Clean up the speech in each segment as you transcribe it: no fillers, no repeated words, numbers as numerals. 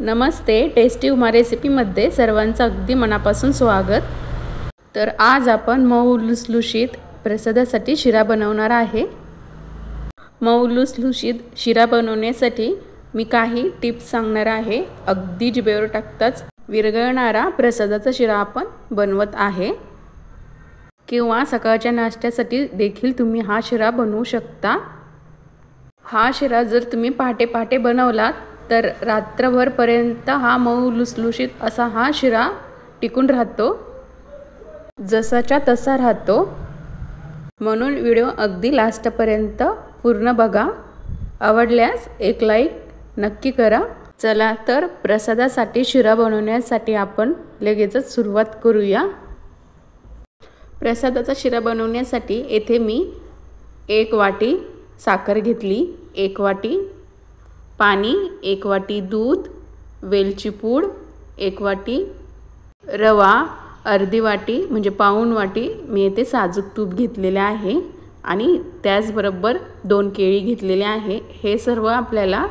नमस्ते, tasty Uma रेसिपीमध्ये सर्वांचं अगदी मनापासून स्वागत। तर आज आपण मऊ लुसलुशीत प्रसादासाठी शिरा बनवणार आहे। मऊ लुसलुशीत शिरा बनवण्यासाठी मी काही टिप्स सांगणार आहे। अगदी जिभेवर टाकताच विरघळणारा प्रसादाचा शिरा आपण बनवत आहे, किंवा सकाळच्या नाश्त्यासाठी देखील तुम्ही हा शिरा बनवू शकता। हा शिरा जर तुम्ही पहाटे पहाटे बनवलात तर रात्रभर पर्यंत हा मऊ लुसलुशीत असा हा शिरा टिकून राहतो, जसाच्या तसा राहतो। म्हणून व्हिडिओ अगदी लास्ट पर्यंत पूर्ण बघा। आवडल्यास एक लाईक नक्की करा। चला तर प्रसादासाठी शिरा बनवण्यासाठी आपण लगेचच सुरुवात करूया। प्रसादाचा शिरा बनवण्यासाठी येथे मी 1 वाटी साखर घेतली, 1 वाटी पाणी, 1 वाटी दूध, वेलची पूड, 1 वाटी रवा, अर्धी वाटी म्हणजे पाऊण वाटी मी येथे साजूक तूप घेतलेले आहे, आणि त्याचबरोबर 2 केळी घेतलेले आहे। हे सर्व आपल्याला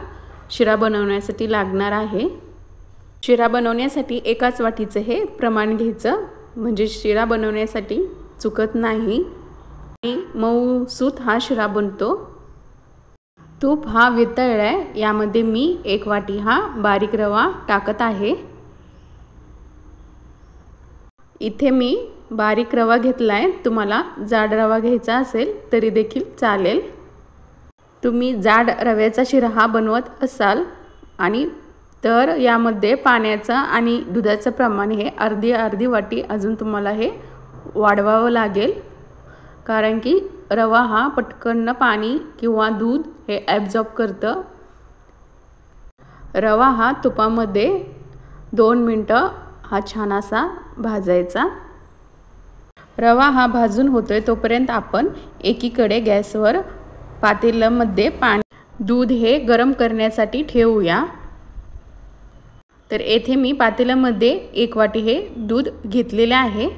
शिरा बनवण्यासाठी लागणार आहे। शिरा बनवण्यासाठी एकाच वाटीचे हे प्रमाण घ्यायचं, म्हणजे शिरा बनवण्यासाठी चुकत नाही आणि मऊसूत हा शिरा बनतो। तूप हा वितळलाय, यामध्ये मी 1 वाटी हा बारीक रवा टाकत आहे। इथे मी बारीक रवा घेतलाय, तुम्हाला जाड रवा घ्यायचा असेल तरी देखील चालेल। तुम्ही जाड रव्याचा शिरा हा बनवत असाल आणि तर यामध्ये पाण्याचं आणि दुधाचं प्रमाण हे अर्धी वाटी अजून तुम्हाला हे वाढवावं लागेल, कारण की रवा हा पटकन पाणी किंवा दूध हे ॲब्झॉर्ब करतं। रवा हा तुपामध्ये 2 मिनिटं हा छान असा भाजायचा। रवा हा भाजून होतोय तोपर्यंत आपण एकीकडे गॅसवर पातेल्यामध्ये दूध हे गरम करण्यासाठी ठेवूया। तर येथे मी पातेल्यामध्ये 1 वाटी हे दूध घेतलेले आहे,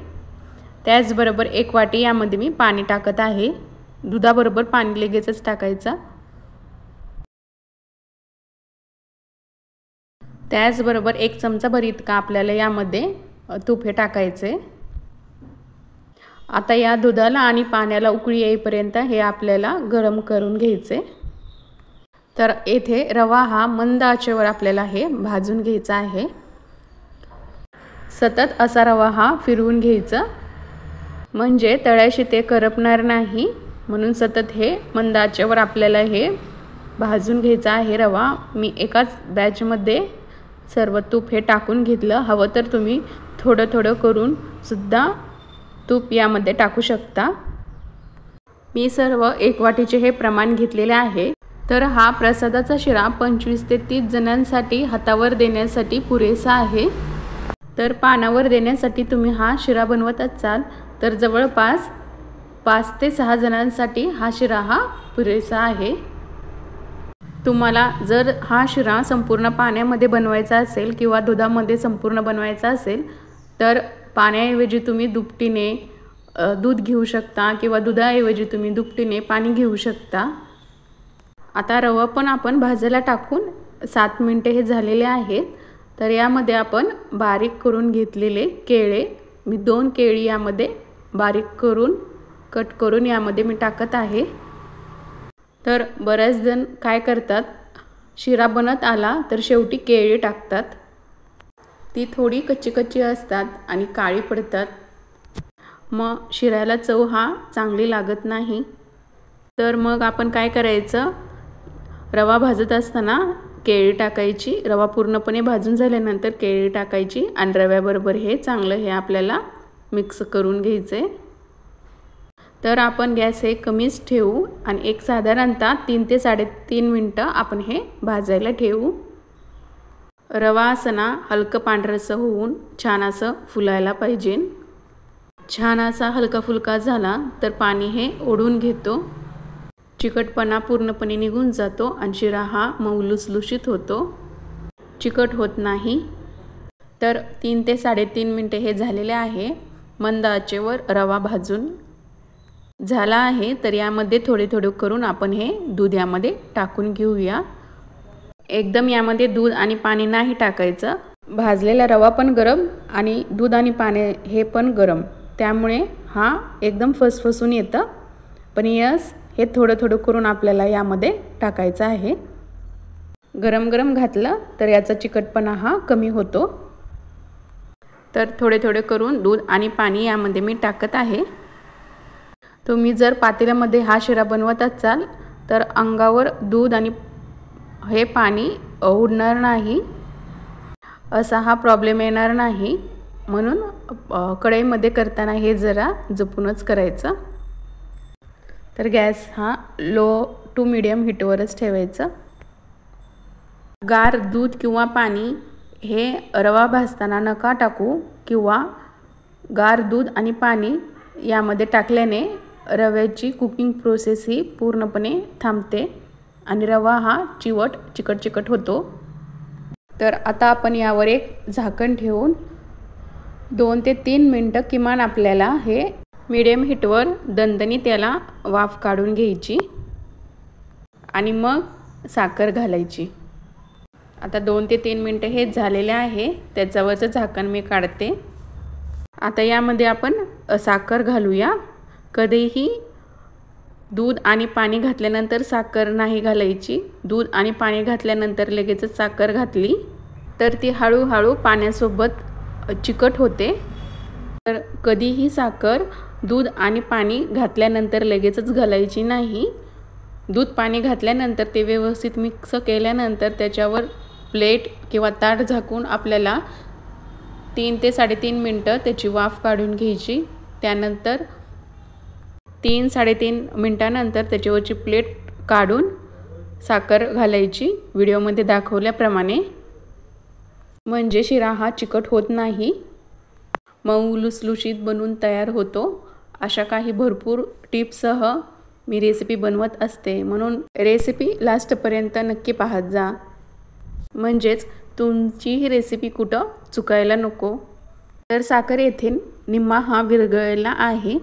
त्याचबरोबर 1 वाटी यामध्ये मी पाणी टाकत आहे। दुधाबरोबर पाणी लगेचच टाकायचं। त्याचबरोबर 1 चमचा भर इतका आपल्याला यामध्ये तूप हे टाकायचे। आता या दुधाला आणि पाण्याला उकळी येईपर्यंत हे आपल्याला गरम करून घ्यायचे। तर येथे रवा हा मंद आचेवर आपल्याला हे भाजून घ्यायचा आहे। सतत असा रवा हा फिरवून घ्यायचा, म्हणजे तळाशी ते करपणार नाही, म्हणून सतत हे मंद आचेवर आपल्याला हे भाजून घ्यायचा आहे रवा। मी एकाच बॅचमध्ये सर्व तूप हे टाकून घेतलं। हवं तर तुम्ही थोडं थोडं करून सुद्धा तूप यामध्ये टाकू शकता। मी सर्व 1 वाटीचे हे प्रमाण घेतलेले आहे। तर हा प्रसादाचा शिरा 25 ते 30 जणांसाठी हातावर देण्यासाठी पुरेसा आहे। तर पानावर देण्यासाठी तुम्ही हा शिरा बनवत असाल तर जवळपास 5 ते 6 जणांसाठी हा शिरा हा पुरेसा आहे। तुम्हाला जर हा शिरा संपूर्ण पाण्यामध्ये बनवायचा असेल किंवा दुधामध्ये संपूर्ण बनवायचा असेल तर पाण्याऐवजी तुम्ही दुपटीने दूध घेऊ शकता, किंवा दुधाऐवजी तुम्ही दुपटीने पाणी घेऊ शकता। आता रवा पण आपण भाजायला टाकून 7 मिनिटे हे झालेले आहेत। तर यामध्ये आपण बारीक करून घेतलेले केळे, मी 2 केळी यामध्ये बारीक करून कट करून यामध्ये मी टाकत आहे। तर बरेच जण काय करतात, शिरा बनत आला तर शेवटी केळी टाकतात, ती थोडी कच्ची कच्ची असतात आणि काळी पडतात, मग शिऱ्याला चव हा चांगली लागत नाही। तर मग आपण काय करायचं, रवा भाजत असताना केळी टाकायची, रवा पूर्णपणे भाजून झाल्यानंतर केळी टाकायची आणि रव्याबरोबर हे चांगलं हे आपल्याला मिक्स करून घ्यायचे। तर आपण गॅस हे कमीच ठेवू आणि एक साधारणतः 3 ते 3.5 मिनिटं आपण हे भाजायला ठेवू। रवा असना हलकं पांढरसं होऊन छान असं फुलायला पाहिजे। छान असा हलका फुलका झाला तर पाणी हे ओढून घेतो, चिकटपणा पूर्णपणे निघून जातो आणि शिरा हा मऊ लुसलुशीत होतो, चिकट होत नाही। तर 3 ते 3.5 मिनिटे हे झालेले आहे। मंद आचेवर रवा भाजून झाला आहे। तर यामध्ये थोडे थोडे करून आपण हे दूध यामध्ये टाकून घेऊया। एकदम यामध्ये दूध आणि पाणी नाही टाकायचं. भाजलेला रवा पण गरम आणि दूध आणि पाणी हे पण गरम, त्यामुळे हा एकदम फसफसून येतं. पण यस, हे थोडं थोडं करून आपल्याला यामध्ये टाकायचं आहे. गरम गरम घातलं तर याचा चिकटपणा हा कमी होतो. तर थोडे थोडे करून दूध आणि पाणी यामध्ये मी टाकत आहे. तुम्ही जर पातेल्यामध्ये हा शिरा बनवत असाल तर अंगावर दूध आणि हे पाणी उडणार नाही, असा हा प्रॉब्लेम येणार नाही. म्हणून कढईमध्ये करताना हे जरा जपूनच करायचं. तर गॅस हा लो टू मीडियम हीटवरच ठेवायचं. गार दूध किंवा पाणी हे रवा भाजताना नका टाकू, किंवा गार दूध आणि पाणी यामध्ये टाकल्याने रव्याची कुकिंग प्रोसेस ही पूर्णपणे थांबते आणि रवा हा चिकट होतो. तर आता आपण यावर एक झाकण ठेवून 2 ते 3 मिनटं किमान आपल्याला हे मीडियम हीटवर दणदणीत त्याला वाफ काढून घ्यायची आणि मग साखर घालायची. आता 2 ते 3 मिनटं हे झालेले आहे. त्याच्यावरचं झाकण मी काढते. आता यामध्ये आपण साखर घालूया. कधीही दूध आणि पाणी घातल्यानंतर साखर नाही घालायची. दूध आणि पाणी घातल्यानंतर लगेचच साखर घातली तर ती हळूहळू पाण्यासोबत चिकट होते. तर कधीही साखर दूध आणि पाणी घातल्यानंतर लगेचच घालायची नाही. दूध पाणी घातल्यानंतर ते व्यवस्थित मिक्स केल्यानंतर त्याच्यावर प्लेट किंवा ताट झाकून आपल्याला 3 ते 3.5 मिनटं त्याची वाफ काढून घ्यायची. त्यानंतर 3-3.5 मिनटानंतर त्याच्यावरची प्लेट काढून साखर घालायची व्हिडिओमध्ये दाखवल्याप्रमाणे. म्हणजे शिरा हा चिकट होत नाही, मऊ लुसलुशीत बनून तयार होतो. अशा काही भरपूर टिप्ससह मी रेसिपी बनवत असते, म्हणून रेसिपी लास्टपर्यंत नक्की पाहत जा, म्हणजेच तुमची ही रेसिपी कुठं चुकायला नको. तर साखर येथे निम्मा हा विरघळला आहे.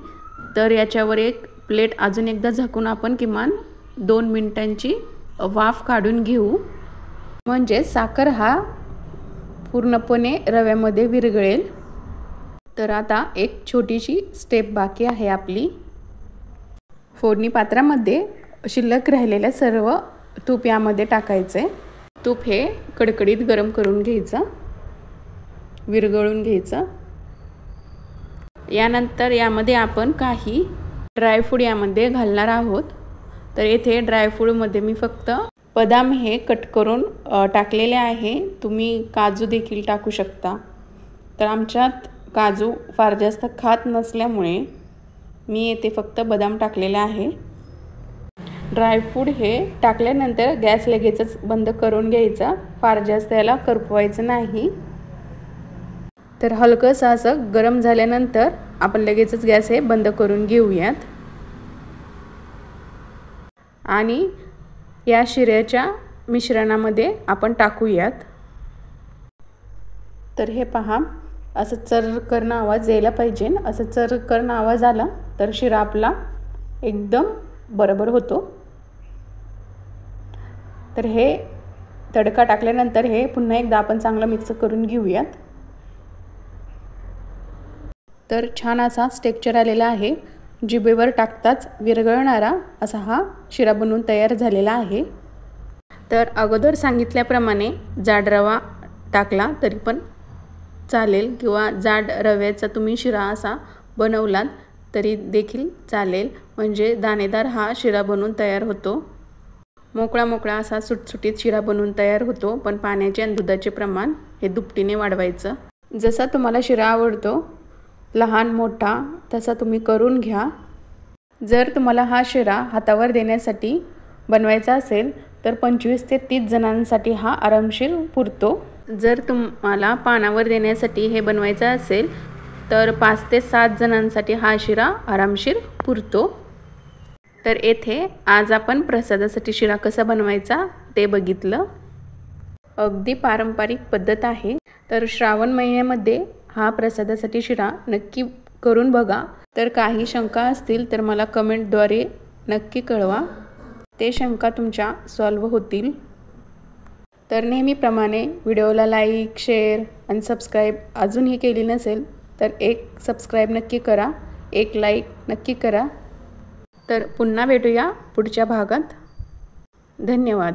तर याच्यावर एक प्लेट अजून एकदा झाकून आपण किमान 2 मिनिटांची वाफ काढून घेऊ, म्हणजे साखर हा पूर्णपणे रव्यामध्ये विरघळेल. तर आता एक छोटीशी स्टेप बाकी आहे आपली. फोडणी पात्रामध्ये शिल्लक राहिलेलं सर्व तूप यामध्ये टाकायचे. तूप हे कडकडीत गरम करून घ्यायचं, विरघळून घ्यायचं. यानंतर यामध्ये आपण काही ड्रायफ्रूट यामध्ये घालणार आहोत. तर येथे ड्रायफ्रूटमध्ये मी फक्त बदाम हे कट करून टाकलेले आहे. तुम्ही काजू देखील टाकू शकता. तर आमच्यात काजू फार जास्त खात नसल्यामुळे मी येथे फक्त बदाम टाकलेले आहे. ड्रायफ्रूट हे टाकल्यानंतर गॅस लगेचच बंद करून घ्यायचा. फार जास्त याला करपवायचं नाही. तर हलकंसं असं गरम झाल्यानंतर आपण लगेचच गॅस हे बंद करून घेऊयात आणि या शिऱ्याच्या मिश्रणामध्ये आपण टाकूयात. तर हे पहा, असं चरकरणं आवाज यायला पाहिजे. असं चरकरणं आवाज आला तर शिरा आपला एकदम बरोबर होतो. तर हे तडका टाकल्यानंतर हे पुन्हा एकदा आपण चांगलं मिक्स करून घेऊयात. तर छान असा टेक्स्चर आलेला आहे. जिभेवर टाकताच विरघळणारा असा हा शिरा बनवून तयार झालेला आहे. तर अगोदर सांगितल्याप्रमाणे जाड रवा टाकला तरी पण चालेल, किंवा जाड रव्याचा तुम्ही शिरा असा बनवलात तरी देखील चालेल, म्हणजे दाणेदार हा शिरा बनवून तयार होतो. मोकळा असा सुटसुटीत शिरा बनवून तयार होतो. पण पाण्याचे आणि दुधाचे प्रमाण हे दुपटीने वाढवायचं. जसा तुम्हाला शिरा आवडतो, लहान मोठा, तसा तुम्ही करून घ्या. जर तुम्हाला हा शिरा हातावर देण्यासाठी बनवायचा असेल तर 25 ते 30 जणांसाठी हा आरामशीर पुरतो. जर तुम्हाला पानावर देण्यासाठी हे बनवायचं असेल तर 5 ते 7 जणांसाठी हा शिरा आरामशीर पुरतो. तर येथे आज आपण प्रसादासाठी शिरा कसा बनवायचा ते बघितलं. अगदी पारंपरिक पद्धत आहे. तर श्रावण महिन्यामध्ये हा प्रसादासाठी शिरा नक्की करून बघा. तर काही शंका असतील तर मला कमेंटद्वारे नक्की कळवा. ते शंका तुमच्या सॉल्व्ह होतील. तर नेहमीप्रमाणे व्हिडिओला लाईक, शेअर आणि सबस्क्राईब अजूनही केली नसेल तर एक सबस्क्राईब नक्की करा, एक लाईक नक्की करा. तर पुन्हा भेटूया पुढच्या भागात. धन्यवाद.